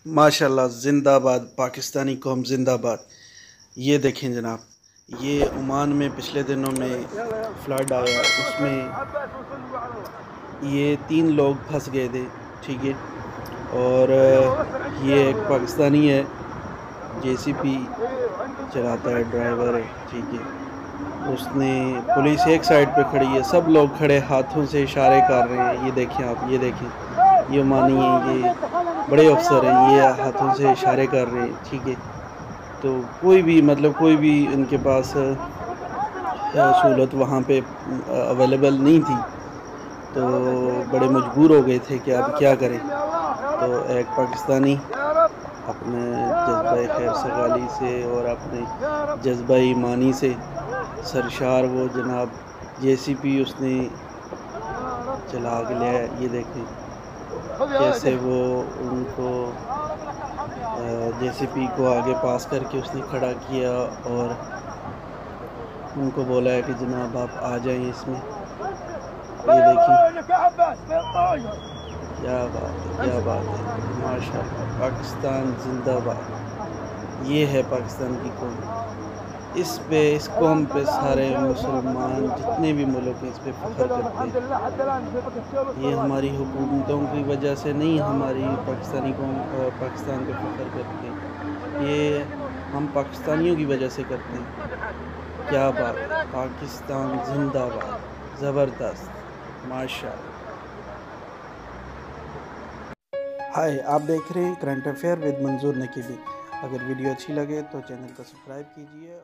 माशाल्लाह, ज़िंदाबाद, पाकिस्तानी कौम ज़िंदाबाद। ये देखें जनाब, ये ओमान में पिछले दिनों में फ्लड आया, उसमें ये 3 लोग फंस गए थे, ठीक है। और ये एक पाकिस्तानी है, जेसीबी चलाता है, ड्राइवर है, ठीक है। उसने पुलिस एक साइड पे खड़ी है, सब लोग खड़े हाथों से इशारे कर रहे हैं। ये देखें आप, ये देखें, ये ओमानी है, ये बड़े अफसर हैं, ये हाथों से इशारे कर रहे हैं, ठीक है। तो कोई भी मतलब कोई भी इनके पास सहूलत वहाँ पे अवेलेबल नहीं थी, तो बड़े मजबूर हो गए थे कि अब क्या करें। तो एक पाकिस्तानी अपने जज्बा खैर सगाली से और अपने जज्बा ईमानी से सरशार वो जनाब जेसीबी उसने चला के लिया। ये देखें कैसे वो उनको जेसीबी को आगे पास करके उसने खड़ा किया और उनको बोला है कि जनाब आप आ जाएं इसमें। ये देखिए क्या बात है, क्या बात है, माशाल्लाह, पाकिस्तान जिंदाबाद। ये है पाकिस्तान की कौम। इस कौम पे सारे मुसलमान जितने भी मुल्क हैं इस पे फ़ख्र करते हैं। ये हमारी हुकूमतों की वजह से नहीं, हमारी पाकिस्तानी कौम पाकिस्तान पे फ़ख्र करते हैं, ये हम पाकिस्तानियों की वजह से करते हैं। क्या बात है, पाकिस्तान जिंदाबाद, ज़बरदस्त, माशाल्लाह। हाय, आप देख रहे हैं करंट अफेयर विद मंजूर नकीबी। अगर वीडियो अच्छी लगे तो चैनल को सब्सक्राइब कीजिए।